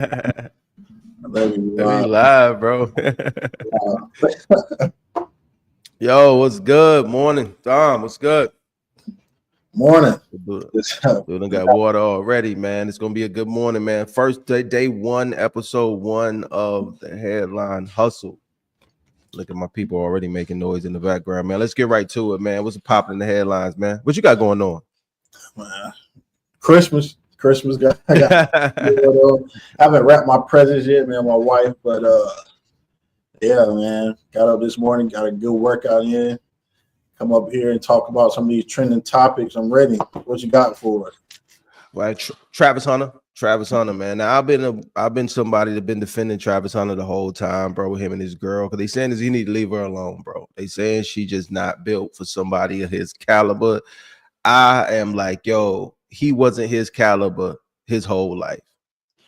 Let me Let me live. live, bro. Yo, what's good? Morning, Tom. What's good? Morning. Dude, Just, dude, I got water already, man. It's gonna be a good morning, man. First day one, episode one of the headline hustle. Look at my people already making noise in the background, man. Let's get right to it, man. What's popping in the headlines, man? What you got going on? Christmas I got I haven't wrapped my presents yet, man, my wife, but yeah, man. Got up this morning, got a good workout in. Come up here and talk about some of these trending topics. I'm ready. What you got for us? Right, Travis Hunter. Travis Hunter, man. Now I've been somebody that been defending Travis Hunter the whole time, bro, with him and his girl. Cause they saying is he need to leave her alone, bro. They saying she just not built for somebody of his caliber. I am like, yo, he wasn't his caliber his whole life.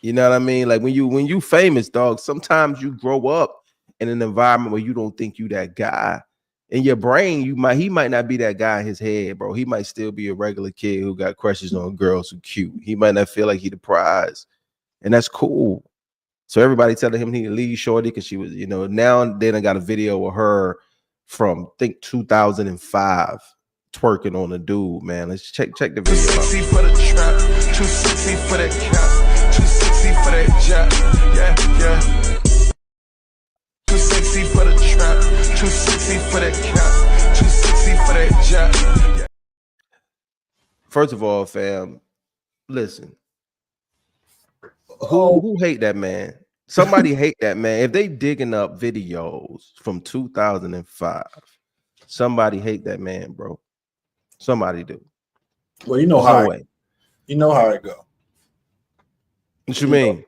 You know what I mean? Like when you famous, dog, sometimes you grow up in an environment where you don't think you that guy. In your brain, he might not be that guy in his head, bro. He might still be a regular kid who got crushes on girls who cute. He might not feel like he the prize, and that's cool. So everybody telling him he need to leave Shorty because she was, now and then I got a video of her from I think 2005 twerking on a dude, man. Let's check the video out. Too sexy for the trap, too sexy for that cap, too sexy for that jack, yeah. Too sexy for the trap, too sexy for that cap, too sexy for that jack. Yeah. First of all, fam, listen. Who hate that man? Somebody hate that man. If they digging up videos from 2005, somebody hate that man, bro. Somebody do. Well, you know There's how no way. You know how it go. What you mean?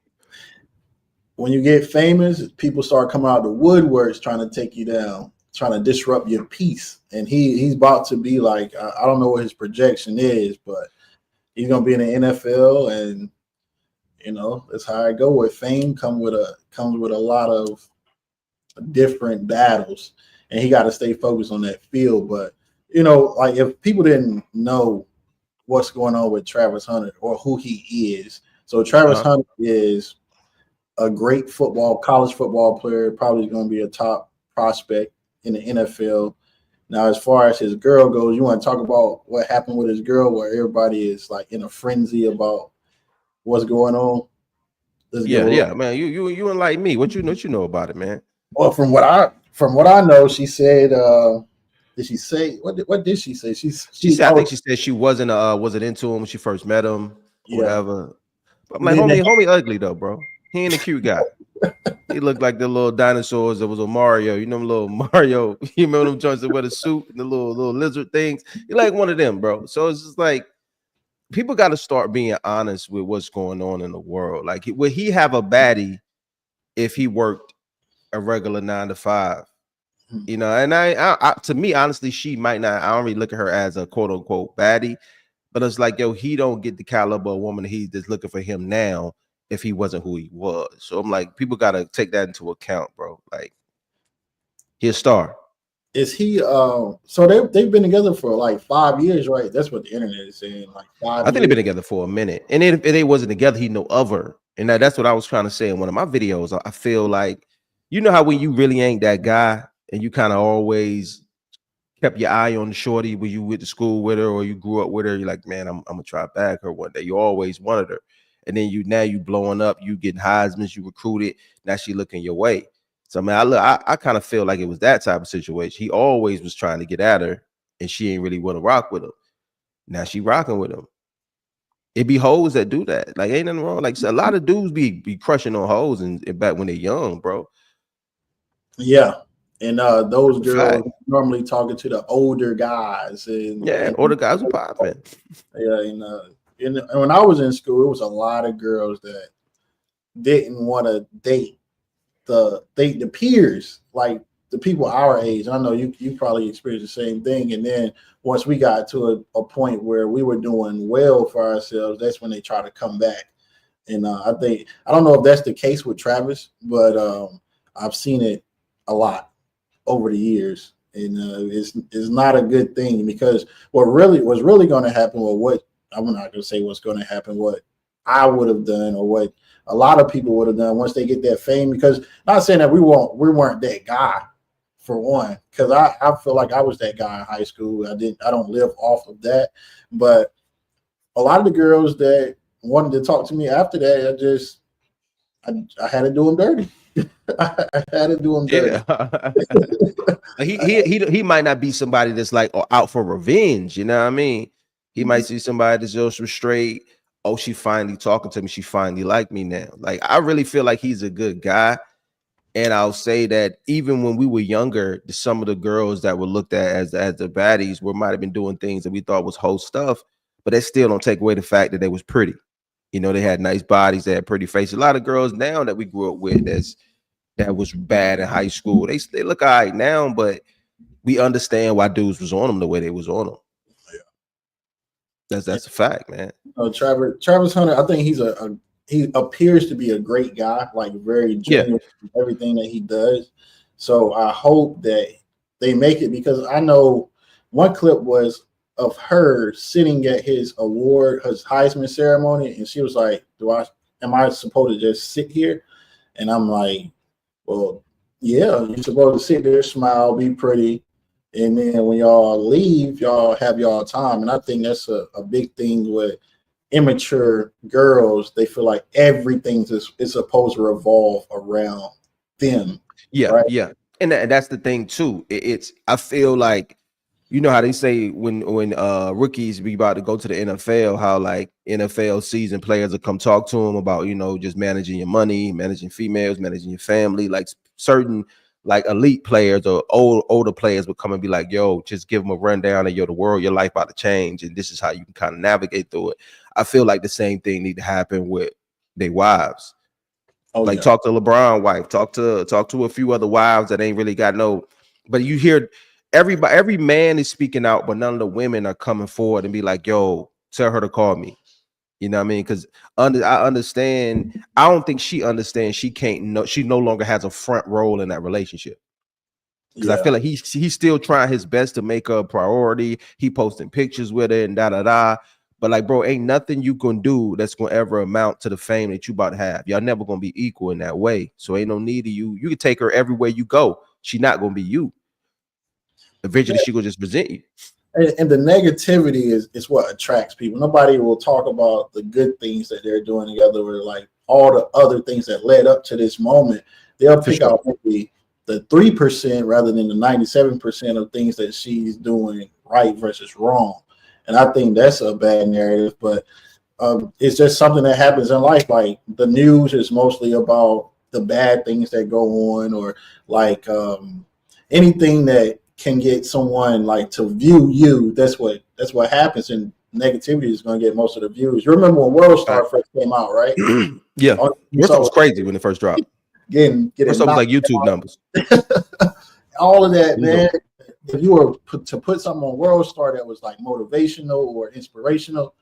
When you get famous, people start coming out the woodworks trying to take you down, trying to disrupt your peace. And he's about to be like, I don't know what his projection is, but he's gonna be in the NFL, and that's how I go. With fame comes with a lot of different battles, and he got to stay focused on that field. But like if people didn't know what's going on with Travis Hunter or who he is, so Travis Hunter is a great college football player, probably going to be a top prospect in the NFL. Now, as far as his girl goes, you want to talk about what happened with his girl, where everybody is like in a frenzy about what's going on? Yeah, man. You enlighten me. What you know about it, man? Well, from what I know, she said, did she say what did she say? She said, I think she said she wasn't into him when she first met him, or whatever. But I'm like, homie ugly though, bro. He ain't a cute guy. He looked like the little dinosaurs that was on Mario. You know, little Mario. You remember them joints that wear the suit and the little lizard things? He like one of them, bro. So it's just like people got to start being honest with what's going on in the world. Like, would he have a baddie if he worked a regular 9 to 5? And I to me, honestly, she might not. I don't really look at her as a quote unquote baddie, but it's like, yo, he don't get the caliber of woman he's just looking for him now if he wasn't who he was. So I'm like, people got to take that into account, bro. Like, he's a star. Is he? So they've been together for like 5 years, right? That's what the internet is saying. Like 5 I think they've been together for a minute, and if they wasn't together, he know of her, and that's what I was trying to say in one of my videos. I feel like, how when you really ain't that guy, and you kind of always kept your eye on the shorty when you went to school with her or you grew up with her, you're like, man, I'm gonna try back her one day. You always wanted her, and then you blowing up, you getting Heisman's, you recruited, now she looking your way. So man, I kind of feel like it was that type of situation. He always was trying to get at her, and she ain't really want to rock with him. Now she rocking with him. It be hoes that do that. Like, ain't nothing wrong. Like, a lot of dudes be crushing on hoes and back when they're young, bro. Yeah. And those girls normally talking to the older guys, or the guys who popping. Yeah, and when I was in school, it was a lot of girls that didn't want to date the peers, like the people our age. I know you probably experienced the same thing. And then once we got to a point where we were doing well for ourselves, that's when they try to come back. And I don't know if that's the case with Travis, but I've seen it a lot over the years, and it's not a good thing, because what was really going to happen, or what I'm not going to say what's going to happen, what I would have done or what a lot of people would have done once they get that fame. Because not saying that we weren't that guy for one, because I feel like I was that guy in high school. I don't live off of that, but a lot of the girls that wanted to talk to me after that, I had to do them dirty. I had to do them dirty. Yeah. he might not be somebody that's like out for revenge, you know what I mean? He might see somebody that's just straight, oh, she finally talking to me, she finally like me now. Like, I really feel like he's a good guy. And I'll say that even when we were younger, some of the girls that were looked at as the baddies might have been doing things that we thought was whole stuff, but that still don't take away the fact that they was pretty. You know, they had nice bodies, they had pretty faces. A lot of girls now that we grew up with that was bad in high school, they look all right now, but we understand why dudes was on them the way they was on them. Yeah. That's a fact, man. Travis Hunter, I think he appears to be a great guy, like very genuine in everything that he does. So I hope that they make it, because I know one clip was of her sitting at his Heisman ceremony, and she was like, am I supposed to just sit here? And I'm like, well, yeah, you're supposed to sit there, smile, be pretty, and then when y'all leave, y'all have y'all time. And I think that's a big thing with immature girls. They feel like everything is supposed to revolve around them. Yeah, right? yeah, and that's the thing too. I feel like, you know how they say when rookies be about to go to the NFL, how like NFL season players will come talk to them about, you know, just managing your money, managing females, managing your family. Like certain like elite players or older players would come and be like, yo, just give them a rundown of the world, your life about to change, and this is how you can kind of navigate through it. I feel like the same thing need to happen with their wives. Talk to LeBron's wife, talk to a few other wives that ain't really got no, but you hear every man is speaking out, but none of the women are coming forward and be like, yo, tell her to call me. You know what I mean? Because I understand. I don't think she understands. She no longer has a front role in that relationship. Because I feel like he's still trying his best to make her a priority. He posting pictures with her and da. But like, bro, ain't nothing you can do that's gonna ever amount to the fame that you about to have. Y'all never gonna be equal in that way. So ain't no need of you. You can take her everywhere you go. She not gonna be you. Eventually, she will just present you. And the negativity is what attracts people. Nobody will talk about the good things that they're doing together, or like all the other things that led up to this moment. They'll pick out maybe the 3% rather than the 97% of things that she's doing right versus wrong. And I think that's a bad narrative, but it's just something that happens in life. Like the news is mostly about the bad things that go on, or like anything that can get someone like to view you. That's what happens, and negativity is going to get most of the views. You remember when World Star first came out, right? Yeah, World Star was crazy when it first dropped. Getting World Star was like YouTube numbers. All of that, man. If you were to put something on World Star that was like motivational or inspirational,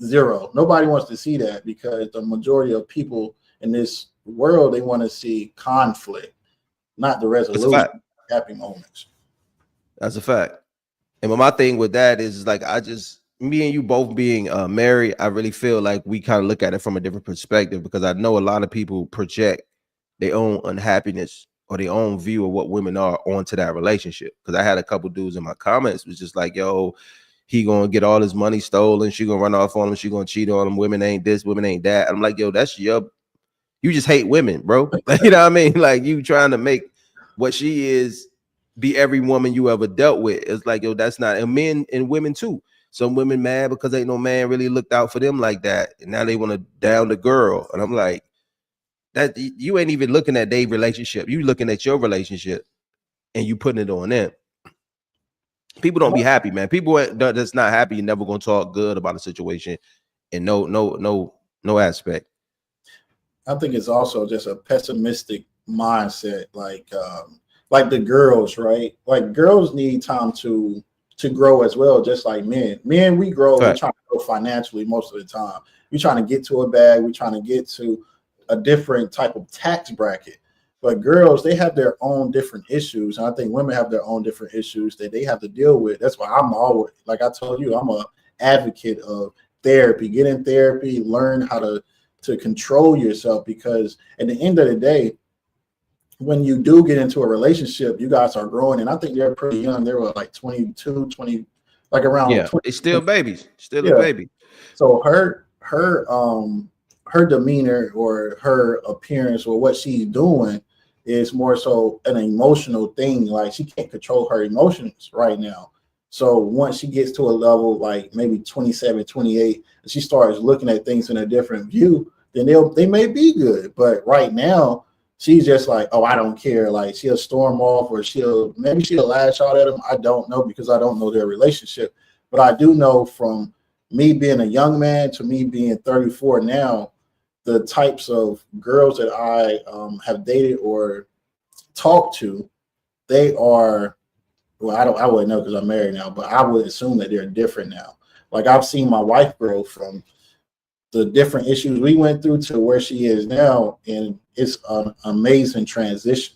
zero. Nobody wants to see that, because the majority of people in this world, they want to see conflict, not the resolution. Happy moments. That's a fact. And my thing with that is like, me and you both being married, I really feel like we kind of look at it from a different perspective, because I know a lot of people project their own unhappiness or their own view of what women are onto that relationship. Because I had a couple dudes in my comments was just like, yo, he gonna get all his money stolen, she gonna run off on him, she gonna cheat on him, women ain't this, women ain't that. I'm like, yo, you just hate women, bro. You know what I mean? Like, you trying to make what she is be every woman you ever dealt with. It's like, yo, that's not. And men and women too. Some women mad because ain't no man really looked out for them like that, and now they want to down the girl. And I'm like, that you ain't even looking at their relationship. You looking at your relationship, and you putting it on them. People don't be happy, man. People that's not happy, you're never gonna talk good about a situation, and no aspect. I think it's also just a pessimistic mindset, like the girls, right? Like girls need time to grow as well, just like men. Men, we grow, we're trying to grow financially most of the time. We're trying to get to a bag, we're trying to get to a different type of tax bracket. But girls, they have their own different issues. And I think women have their own different issues that they have to deal with. That's why I'm always, like I told you, I'm an advocate of therapy. Get in therapy, learn how to control yourself, because at the end of the day, when you do get into a relationship, you guys are growing. And I think they're pretty young. They were like 22, 20, like around 20. It's still babies, still Yeah. a baby. So her demeanor or her appearance or what she's doing is more so an emotional thing. Like she can't control her emotions right now. So once she gets to a level like maybe 27, 28, and she starts looking at things in a different view, then they may be good. But right now, she's just like, oh, I don't care. Like she'll storm off, or she'll lash out at him. I don't know, because I don't know their relationship. But I do know from me being a young man to me being 34 now, the types of girls that I have dated or talked to, they are, well, I wouldn't know because I'm married now, but I would assume that they're different now. Like I've seen my wife grow from the different issues we went through to where she is now, and it's an amazing transition.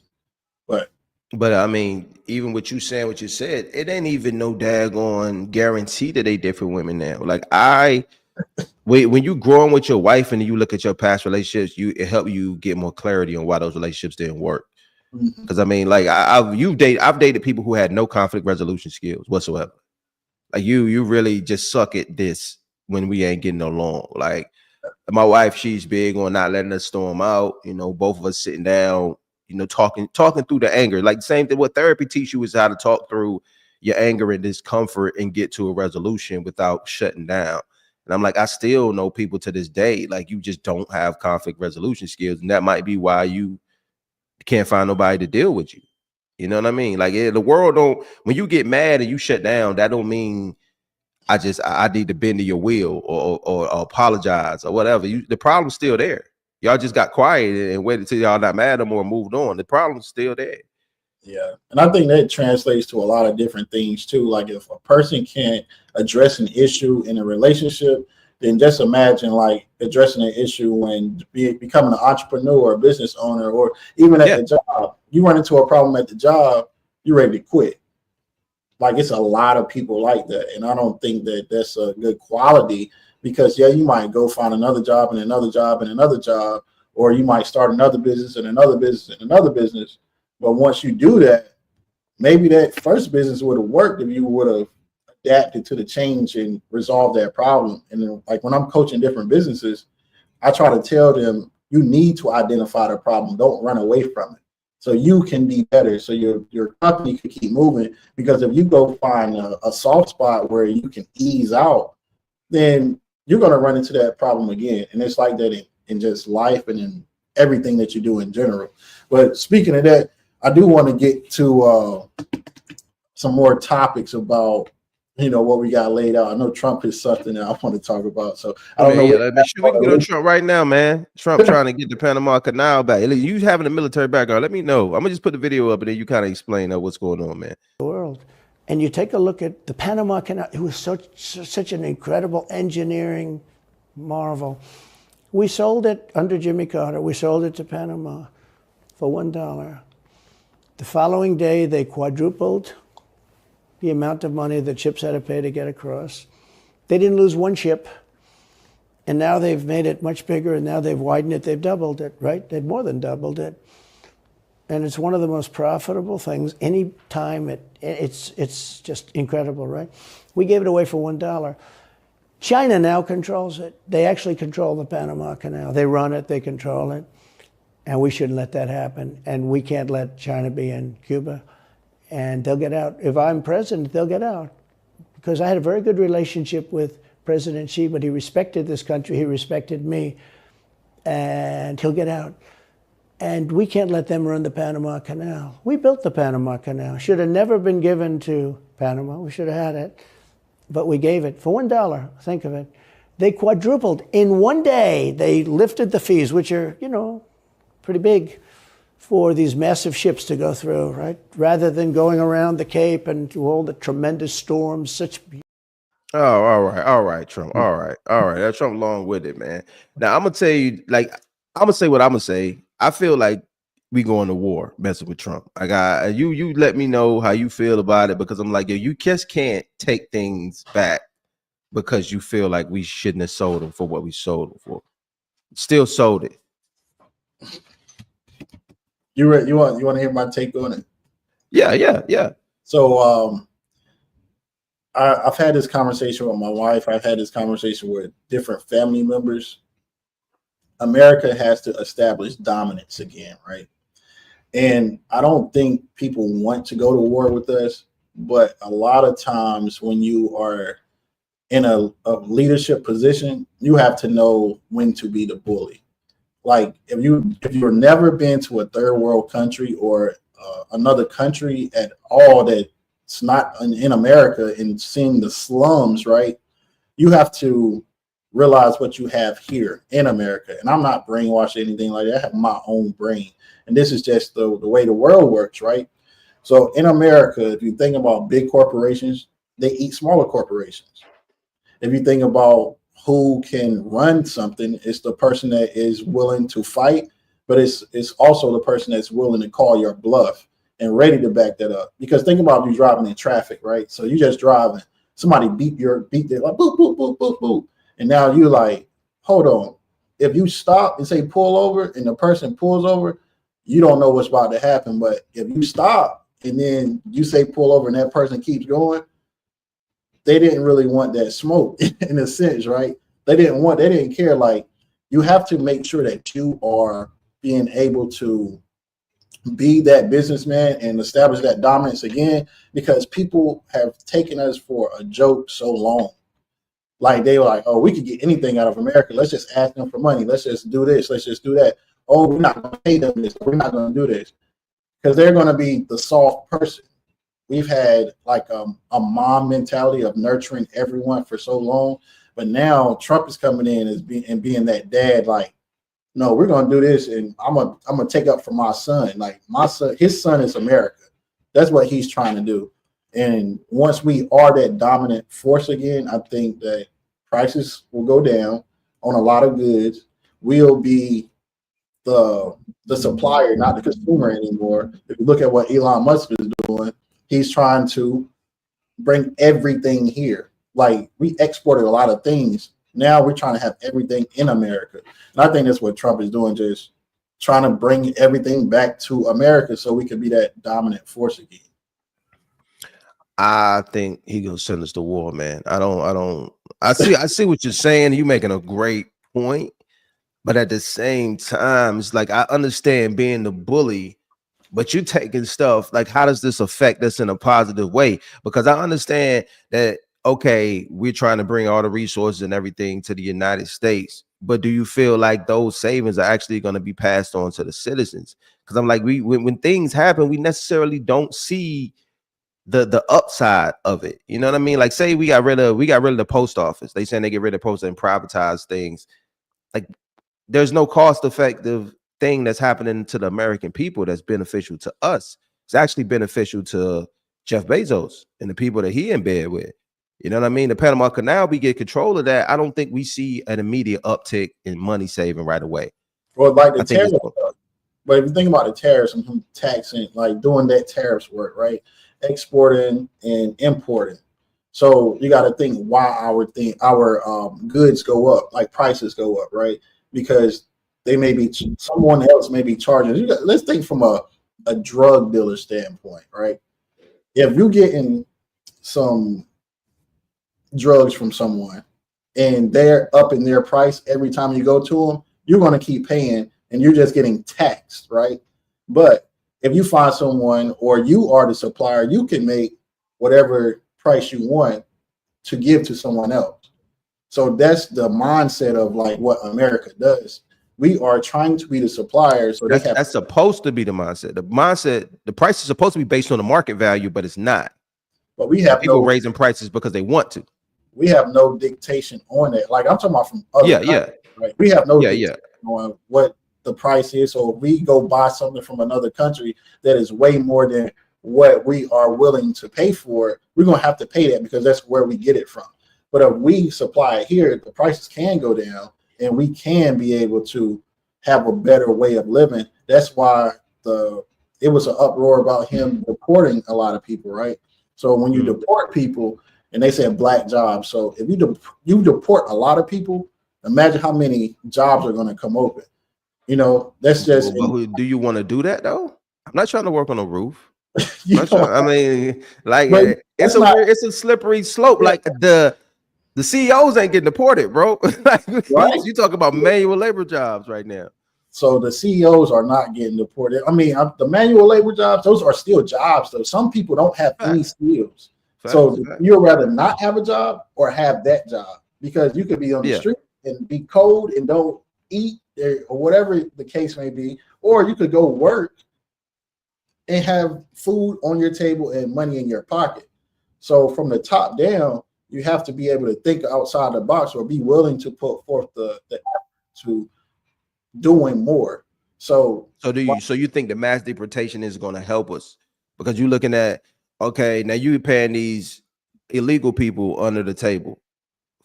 But I mean, even what you saying, what you said, it ain't even no daggone guarantee that they different women now. Like when you growing with your wife and you look at your past relationships, it help you get more clarity on why those relationships didn't work. Because I mean, like I've dated people who had no conflict resolution skills whatsoever. Like you really just suck at this when we ain't getting along. Like my wife, she's big on not letting us storm out. You know, both of us sitting down, you know, talking through the anger. Like the same thing what therapy teach you is how to talk through your anger and discomfort and get to a resolution without shutting down. And I'm like, I still know people to this day, like you just don't have conflict resolution skills. And that might be why you can't find nobody to deal with you. You know what I mean? Like the world don't, when you get mad and you shut down, that don't mean I need to bend to your will or apologize or whatever. The problem's still there. Y'all just got quiet and waited till y'all not mad no more and moved on. The problem's still there. Yeah. And I think that translates to a lot of different things too. Like if a person can't address an issue in a relationship, then just imagine like addressing an issue when becoming an entrepreneur or a business owner, or even at the job. You run into a problem at the job, you're ready to quit. Like it's a lot of people like that. And I don't think that that's a good quality, because you might go find another job and another job and another job, or you might start another business and another business and another business. But once you do that, maybe that first business would have worked if you would have adapted to the change and resolved that problem. And then, like when I'm coaching different businesses, I try to tell them you need to identify the problem. Don't run away from it, so you can be better, so your company can keep moving. Because if you go find a soft spot where you can ease out, then you're going to run into that problem again. And it's like that in just life and in everything that you do in general. But speaking of that, I do want to get to some more topics about, you know, what we got laid out. I know Trump is something that I want to talk about. So I don't know. We can get on Trump right now, man. Trump trying to get the Panama Canal back. You having a military background, let me know. I'm gonna just put the video up and then you kind of explain what's going on, man. The world. And you take a look at the Panama Canal. It was such an incredible engineering marvel. We sold it under Jimmy Carter. We sold it to Panama for $1. The following day, they quadrupled the amount of money that ships had to pay to get across. They didn't lose one ship. And now they've made it much bigger, and now they've widened it. They've doubled it, right? They've more than doubled it. And it's one of the most profitable things. Any time it's just incredible, right? We gave it away for $1. China now controls it. They actually control the Panama Canal. They run it, they control it. And we shouldn't let that happen. And we can't let China be in Cuba. And they'll get out. If I'm president, they'll get out. Because I had a very good relationship with President Xi, but he respected this country, he respected me, and he'll get out. And we can't let them run the Panama Canal. We built the Panama Canal. Should have never been given to Panama. We should have had it. But we gave it for $1. Think of it. They quadrupled. In one day, they lifted the fees, which are, you know, pretty big, for these massive ships to go through, right? Rather than going around the Cape and through all the tremendous storms, such. Oh, all right, Trump. All right. That's Trump long with it, man. Now I'm gonna tell you, like, I'm gonna say what I'm gonna say. I feel like we going to war messing with Trump. Like you let me know how you feel about it, because I'm like, you just can't take things back because you feel like we shouldn't have sold them for what we sold them for. Still sold it. You want to hear my take on it? Yeah. So I've had this conversation with my wife. I've had this conversation with different family members. America has to establish dominance again, right? And I don't think people want to go to war with us, but a lot of times when you are in a leadership position, you have to know when to be the bully. Like if you've never been to a third world country or another country at all that's not in America and seeing the slums, right? You have to realize what you have here in America. And I'm not brainwashed or anything like that. I have my own brain. And this is just the way the world works, right? So in America, if you think about big corporations, they eat smaller corporations. If you think about who can run something, it's the person that is willing to fight, but it's also the person that's willing to call your bluff and ready to back that up. Because think about you driving in traffic, right? So you just driving, somebody beat their like boop, boop, boop, boop, boop. And now you're like, hold on. If you stop and say pull over and the person pulls over, you don't know what's about to happen. But if you stop and then you say pull over and that person keeps going, they didn't really want that smoke in a sense, right? They didn't care. Like you have to make sure that you are being able to be that businessman and establish that dominance again, because people have taken us for a joke so long. Like they were like, oh, we could get anything out of America. Let's just ask them for money. Let's just do this. Let's just do that. Oh, we're not going to pay them this. We're not going to do this because they're going to be the soft person. We've had like a mom mentality of nurturing everyone for so long, but now Trump is coming in as being that dad. Like, no, we're going to do this, and I'm gonna take up for my son. Like my son, his son is America. That's what he's trying to do. And once we are that dominant force again, I think that prices will go down on a lot of goods. We'll be the supplier, not the consumer anymore. If you look at what Elon Musk is doing, he's trying to bring everything here. Like we exported a lot of things. Now we're trying to have everything in America. And I think that's what Trump is doing, just trying to bring everything back to America so we can be that dominant force again. I think he gonna send us to war, man. I see what you're saying. You're making a great point. But at the same time, it's like I understand being the bully, but you're taking stuff like, how does this affect us in a positive way? Because I understand that, okay, we're trying to bring all the resources and everything to the United States, but do you feel like those savings are actually going to be passed on to the citizens? Because I'm like, when things happen, we necessarily don't see the upside of it. You know what I mean? Like, say we got rid of the post office. They saying they get rid of post and privatize things. Like, there's no cost-effective thing that's happening to the American people that's beneficial to us. It's actually beneficial to Jeff Bezos and the people that he in bed with. You know what I mean? The Panama Canal, we get control of that. I don't think we see an immediate uptick in money saving right away. Well, like the tariffs, but if you think about the tariffs and taxing, like doing that tariffs work, right? Exporting and importing. So you got to think why our goods go up, like prices go up, right? Because they may be, someone else may be charging. Let's think from a drug dealer standpoint, right? If you're getting some drugs from someone and they're upping their price every time you go to them, you're going to keep paying and you're just getting taxed, right? But if you find someone or you are the supplier, you can make whatever price you want to give to someone else. So that's the mindset of like what America does. We are trying to be the supplier. So that's supposed to be the mindset. The price is supposed to be based on the market value, but it's not. But we have people raising prices because they want to. We have no dictation on it. Like I'm talking about from other countries, right? We have no dictation on what the price is. So if we go buy something from another country that is way more than what we are willing to pay for it, we're gonna have to pay that because that's where we get it from. But if we supply it here, the prices can go down and we can be able to have a better way of living. That's why it was an uproar about him deporting a lot of people, right? So when you deport people, and they said black jobs. So if you deport a lot of people, imagine how many jobs are going to come open. You know, that's just. Do you want to do that though? I'm not trying to work on a roof. I mean, like it's it's a slippery slope. Like the CEOs ain't getting deported, bro. Like, right? You talk about manual labor jobs right now. So the CEOs are not getting deported. I mean, the manual labor jobs, those are still jobs, though. Some people don't have any skills. So you'd rather not have a job or have that job, because you could be on the street and be cold and don't eat or whatever the case may be, or you could go work and have food on your table and money in your pocket. So from the top down, you have to be able to think outside the box or be willing to put forth the effort to doing more. So you think the mass deportation is going to help us? Because you're looking at, okay, now you paying these illegal people under the table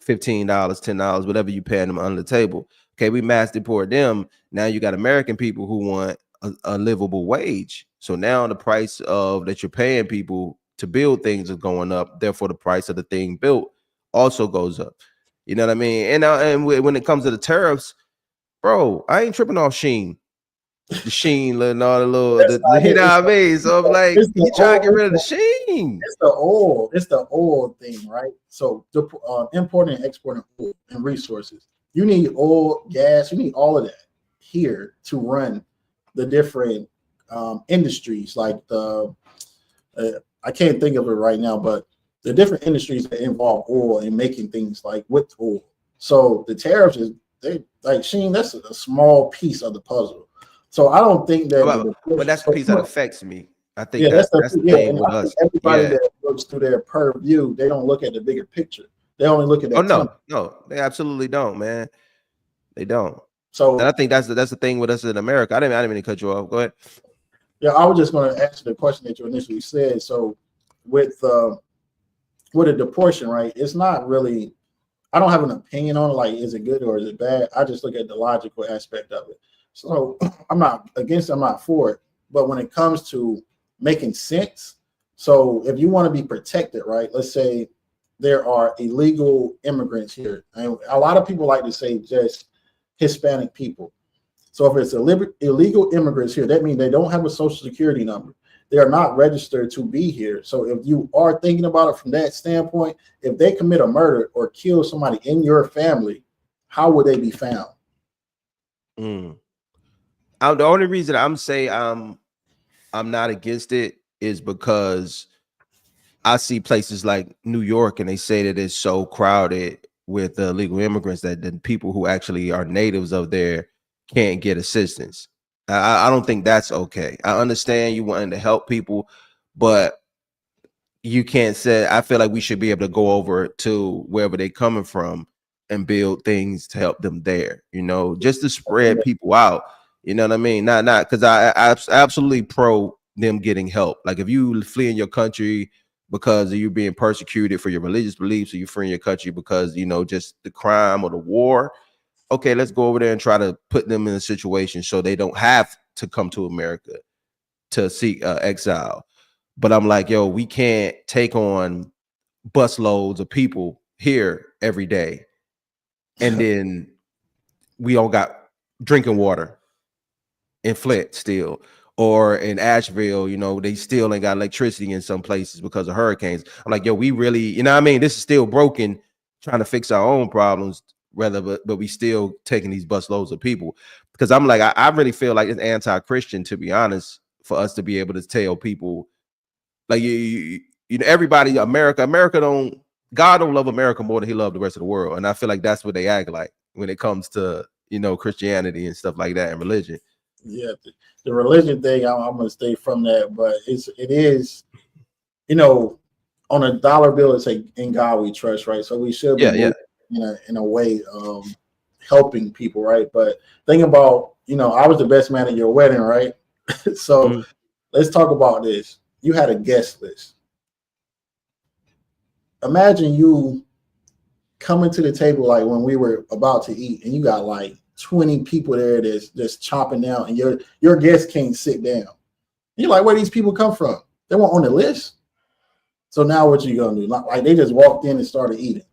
$15, $10, whatever you paying them under the table. Okay, we mass deport them. Now you got American people who want a livable wage. So now the price of that you're paying people to build things is going up. Therefore, the price of the thing built also goes up. You know what I mean? And when it comes to the tariffs, bro, I ain't tripping off Sheen. The Sheen and all the little, you know what I mean? So I'm like, you trying to get rid of the Sheen. It's the oil thing, right? So importing and exporting oil and resources. You need oil, gas, you need all of that here to run the different industries, like I can't think of it right now, but the different industries that involve oil and making things like with oil. So the tariffs Sheen, that's a small piece of the puzzle. So I don't think that. But that's the piece that affects me. I think that's the thing with us. Everybody that looks through their purview, they don't look at the bigger picture. They only look at that. No, they absolutely don't, man. They don't. So and I think that's the thing with us in America. I didn't mean to cut you off. Go ahead. Yeah, I was just going to answer the question that you initially said. So with a deportation, right? It's not really. I don't have an opinion on it. Like, is it good or is it bad? I just look at the logical aspect of it. So I'm not against it, I'm not for it. But when it comes to making sense, so if you want to be protected, right? Let's say there are illegal immigrants here. And a lot of people like to say just Hispanic people. So if it's illegal immigrants here, that means they don't have a social security number. They are not registered to be here. So if you are thinking about it from that standpoint, if they commit a murder or kill somebody in your family, how would they be found? The only reason I'm saying I'm not against it is because I see places like New York and they say that it's so crowded with illegal immigrants that the people who actually are natives of there can't get assistance. I don't think that's okay. I understand you wanting to help people, but you can't say. I feel like we should be able to go over to wherever they're coming from and build things to help them there, you know, just to spread people out. You know what I mean? Not because I absolutely pro them getting help. Like if you flee in your country because of you being persecuted for your religious beliefs, or you flee in your country because, you know, just the crime or the war. Okay, let's go over there and try to put them in a situation so they don't have to come to America to seek exile. But I'm like, yo, we can't take on busloads of people here every day. And then we all got drinking water in Flint still, or in Asheville, you know, they still ain't got electricity in some places because of hurricanes. I'm like, yo, we really, you know what I mean? This is still broken, trying to fix our own problems, but we still taking these busloads of people. Because I'm like, I really feel like it's anti-Christian, to be honest, for us to be able to tell people, like, you know, everybody, God don't love America more than he loved the rest of the world. And I feel like that's what they act like when it comes to, you know, Christianity and stuff like that and religion. Yeah, the religion thing, I'm going to stay from that, but it is, you know, on a dollar bill, it's like in God we trust, right? So we should be in a way helping people, right? But think about, you know, I was the best man at your wedding, right? So let's talk about this. You had a guest list. Imagine you coming to the table like when we were about to eat, and you got like 20 people there that's just chopping down, and your guests can't sit down. You're like, where these people come from? They weren't on the list. So now what you gonna do? Like they just walked in and started eating.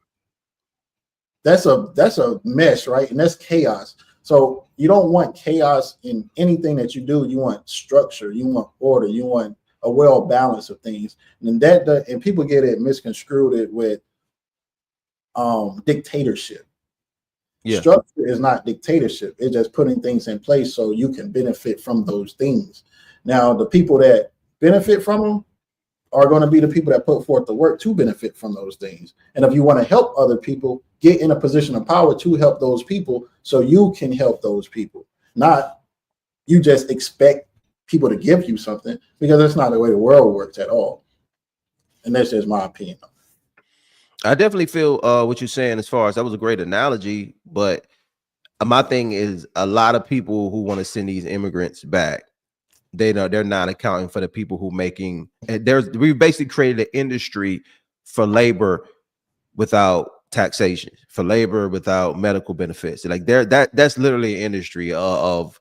That's a mess, right? And that's chaos. So you don't want chaos in anything that you do. You want structure, you want order, you want a well balance of things. And and people get it misconstrued it with dictatorship. Yeah. Structure is not dictatorship. It's just putting things in place so you can benefit from those things. Now, the people that benefit from them are going to be the people that put forth the work to benefit from those things. And if you want to help other people, get in a position of power to help those people so you can help those people. Not you just expect people to give you something, because that's not the way the world works at all. And that's just my opinion. I definitely feel what you're saying as far as that was a great analogy, but my thing is a lot of people who want to send these immigrants back, they're not accounting for the people who making, we basically created an industry for labor without taxation, for labor without medical benefits. Like that's literally an industry of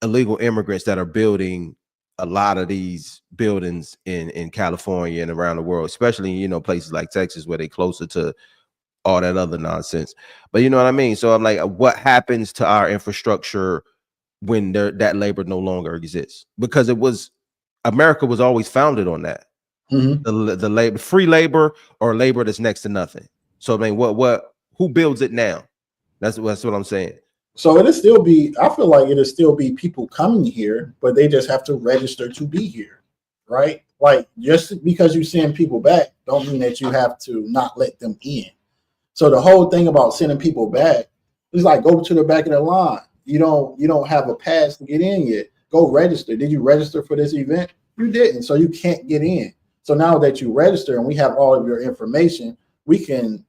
illegal immigrants that are building a lot of these buildings in California and around the world, especially, you know, places like Texas where they're closer to all that other nonsense. But you know what I mean? So I'm like, what happens to our infrastructure when that labor no longer exists? Because America was always founded on that. Mm-hmm. The labor, free labor, or labor that's next to nothing. So I mean, who builds it now? That's what I'm saying. So it'll still be, I feel like it'll still be people coming here, but they just have to register to be here, right? Like, just because you send people back don't mean that you have to not let them in. So the whole thing about sending people back is like, go to the back of the line. You don't have a pass to get in yet. Go register. Did you register for this event? You didn't, so you can't get in. So now that you register and we have all of your information, we can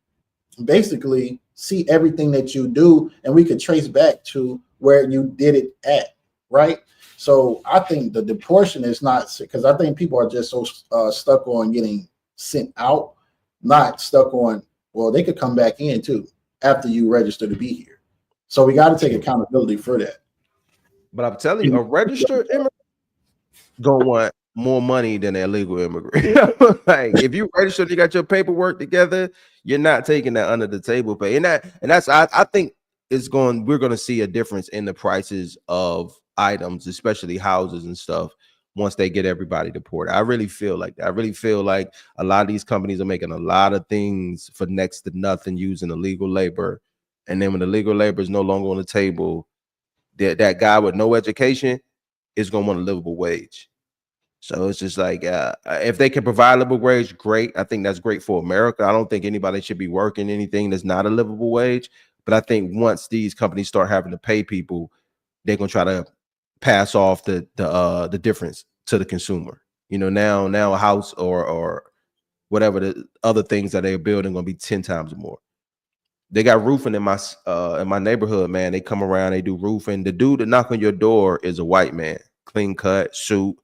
basically see everything that you do, and we could trace back to where you did it at, right? So I think the portion is not, because I think people are just so stuck on getting sent out, not stuck on, well, they could come back in too after you register to be here. So we got to take accountability for that. But I'm telling you, a registered immigrant gonna want more money than an illegal immigrant. Like, if you registered, you got your paperwork together, you're not taking that under the table pay. And that's I think we're going to see a difference in the prices of items, especially houses and stuff, once they get everybody deported. I really feel like that. I really feel like a lot of these companies are making a lot of things for next to nothing using illegal labor. And then when the legal labor is no longer on the table, that guy with no education is going to want a livable wage. So it's just like, if they can provide a livable wage, great. I think that's great for America. I don't think anybody should be working anything that's not a livable wage. But I think once these companies start having to pay people, they're gonna try to pass off the difference to the consumer. You know, now a house or whatever the other things that they're building gonna be 10 times more. They got roofing in my neighborhood, man. They come around, they do roofing. The dude that knock on your door is a white man, clean cut, suit.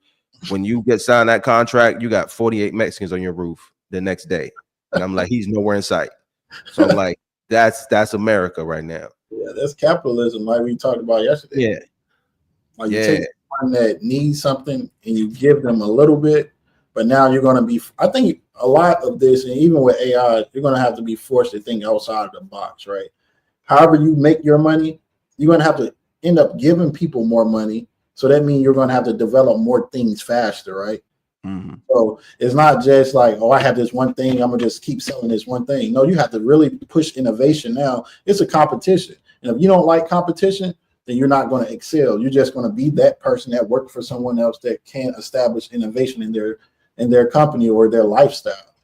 When you get signed that contract, you got 48 Mexicans on your roof the next day. And I'm like, he's nowhere in sight. So I'm like, that's America right now. Yeah, that's capitalism, like we talked about yesterday. Yeah. Like you take someone that needs something and you give them a little bit, but now you're going to be, I think a lot of this, and even with AI, you're going to have to be forced to think outside of the box, right? However you make your money, you're going to have to end up giving people more money. So that means you're going to have to develop more things faster, right? Mm-hmm. So it's not just like, oh, I have this one thing, I'm going to just keep selling this one thing. No, you have to really push innovation now. It's a competition. And if you don't like competition, then you're not going to excel. You're just going to be that person that worked for someone else that can't establish innovation in their company or their lifestyle.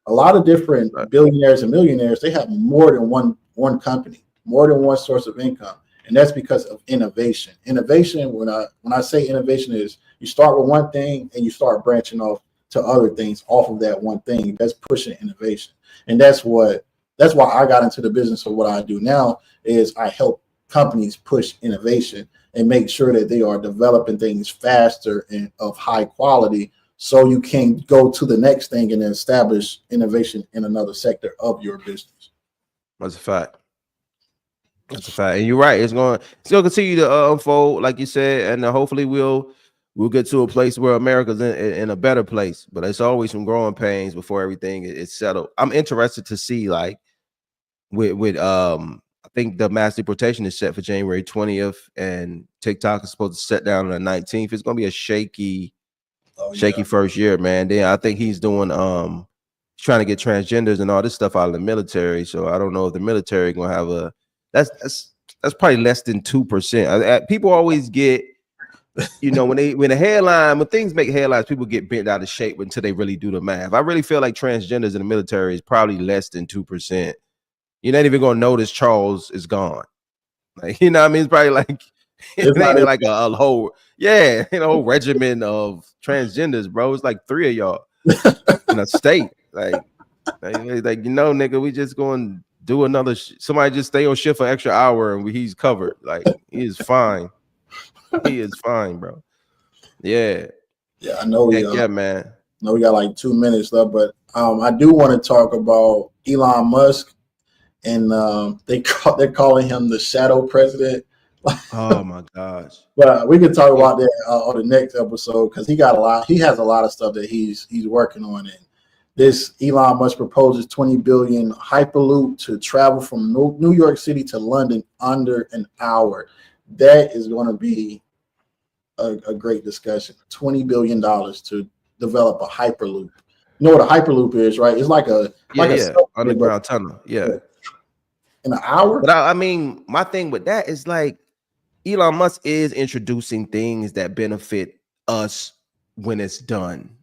A lot of different billionaires and millionaires, they have more than one company, more than one source of income. And that's because of innovation. Innovation, when I say innovation, is you start with one thing and you start branching off to other things off of that one thing. That's pushing innovation. And that's why I got into the business of what I do now, is I help companies push innovation and make sure that they are developing things faster and of high quality, so you can go to the next thing and then establish innovation in another sector of your business. That's a fact. That's a fact. And you're right. It's going to continue to unfold, like you said, and hopefully we'll we'll get to a place where America's in a better place. But it's always some growing pains before everything is settled. I'm interested to see, like, with I think the mass deportation is set for January 20th, and TikTok is supposed to set down on the 19th. It's gonna be a shaky first year, man. Then I think he's doing trying to get transgenders and all this stuff out of the military. So I don't know if the military gonna have a that's probably less than 2%. People always get, you know, when things make headlines, people get bent out of shape until they really do the math. I really feel like transgenders in the military is probably less than 2%. You're not even gonna notice Charles is gone. Like, you know what I mean? It's probably like it ain't like a whole regiment of transgenders, bro. It's like 3 of y'all in a state. Like you know, nigga, we just going to do another. Somebody just stay on shift for an extra hour and he's covered. Like, he is fine. He is fine, bro. Yeah. Yeah, I know. Yeah, man. I know we got like 2 minutes left, but I do want to talk about Elon Musk, and they're calling him the shadow president. Oh my gosh! But we can talk about that on the next episode, because he has a lot of stuff that he's working on. And this Elon Musk proposes $20 billion hyperloop to travel from New York City to London under an hour. That is going to be a great discussion. $20 billion to develop a hyperloop. You know what a hyperloop is, right? It's like a underground tunnel. Yeah, in an hour. But I mean, my thing with that is, like, Elon Musk is introducing things that benefit us when it's done.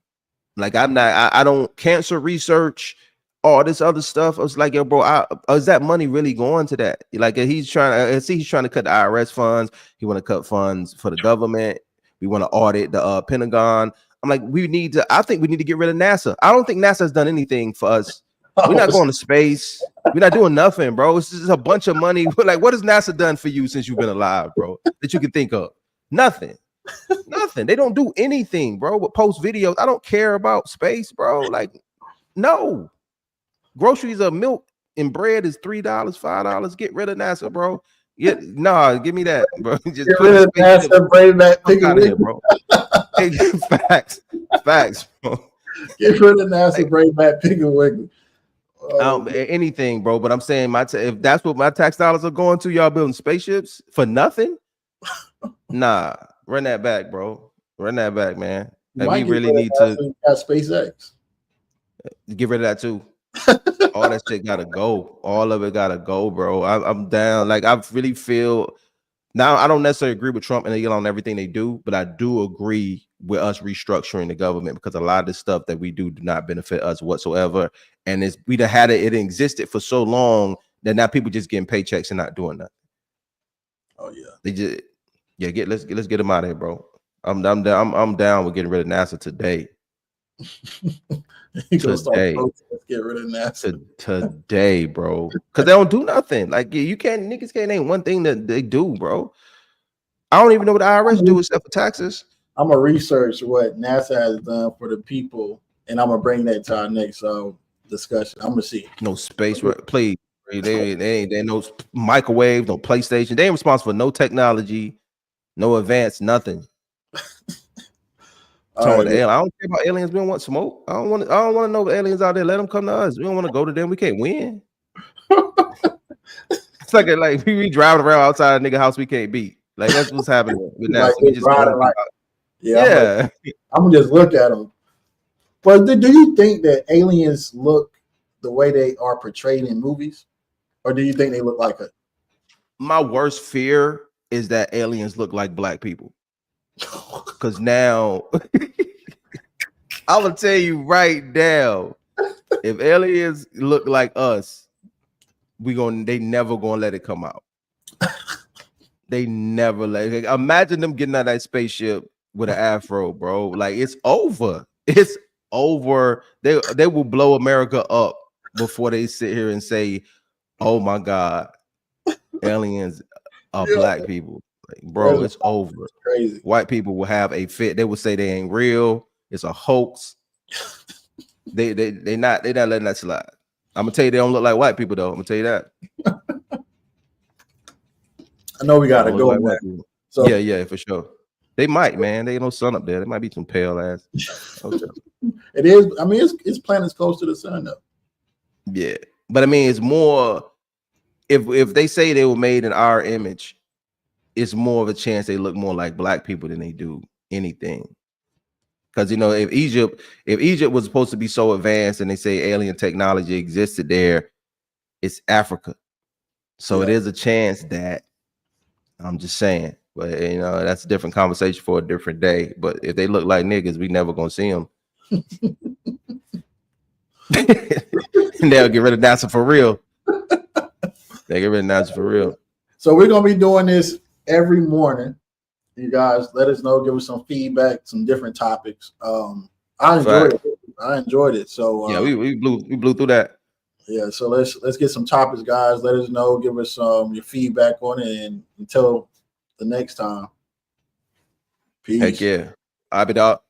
Like, I don't cancer research, all this other stuff. I was like, yo, bro, is that money really going to that? Like, he's trying to cut the IRS funds. He want to cut funds for the government. We want to audit the Pentagon. I'm like, I think we need to get rid of NASA. I don't think NASA has done anything for us. We're not going to space. We're not doing nothing, bro. It's just a bunch of money. Like, what has NASA done for you since you've been alive, bro, that you can think of? Nothing. Nothing. They don't do anything, bro, but post videos. I don't care about space, bro. Like, no. Groceries of milk and bread is $3, $5. Get rid of NASA, bro. Yeah, give me that, bro. Just get rid of NASA, bring back out of here, bro. Hey, facts, bro. Get rid of NASA, bring back Piggly Wiggly. Anything, bro. But I'm saying, if that's what my tax dollars are going to, y'all building spaceships for nothing. Nah, run that back, bro. Run that back, man. Like, we really need to SpaceX. Get rid of that too. All that shit gotta go. All of it gotta go, bro. I'm down. Like, I really feel now. I don't necessarily agree with Trump and Elon on everything they do, but I do agree with us restructuring the government, because a lot of the stuff that we do not benefit us whatsoever. And we'd have had it existed for so long that now people just getting paychecks and not doing nothing. Oh yeah, they just let's get them out of here, bro. I'm down with getting rid of NASA today. Today. Get rid of NASA today, bro. Because they don't do nothing. Like, niggas can't name one thing that they do, bro. I don't even know what the IRS do except for taxes. I'm gonna research what NASA has done for the people, and I'm gonna bring that to our next discussion. I'm gonna see. No space, please. They ain't no microwave, no PlayStation. They ain't responsible for no technology, no advance, nothing. Right, I don't care about aliens. We don't want smoke. I don't want to know the aliens out there. Let them come to us. We don't want to go to them. We can't win. It's like we driving around outside a nigga house we can't beat. Like, that's what's happening with NASA. We just I'm gonna just look at them. But do you think that aliens look the way they are portrayed in movies, or do you think they look like it? My worst fear is that aliens look like black people. Because now, I'm gonna tell you right now, if aliens look like us, they never gonna let it come out. They never imagine them getting out of that spaceship with an afro, bro. Like, it's over. It's over. They will blow America up before they sit here and say, "Oh my God, aliens are black people." Like, bro, it's over. Crazy. White people will have a fit. They will say they ain't real. It's a hoax. They not letting that slide. I'm gonna tell you, they don't look like white people though. I'm gonna tell you that. I know we gotta go. Like, so yeah, for sure. They might, man. They ain't no sun up there. There might be some pale ass. Okay. It is. I mean, its planet's close to the sun though. Yeah, but I mean, it's more. If they say they were made in our image, it's more of a chance they look more like black people than they do anything. Because if Egypt was supposed to be so advanced and they say alien technology existed there, it's Africa. So it is a chance that, I'm just saying, but that's a different conversation for a different day. But if they look like niggas, we never gonna see them. And they'll get rid of NASA for real. They get rid of NASA for real. So we're gonna be doing this every morning. You guys, let us know. Give us some feedback, some different topics. I enjoyed it. I enjoyed it. So yeah, we blew through that. Yeah, so let's get some topics, guys. Let us know. Give us your feedback on it, and until the next time. Peace. Heck yeah. I be dog.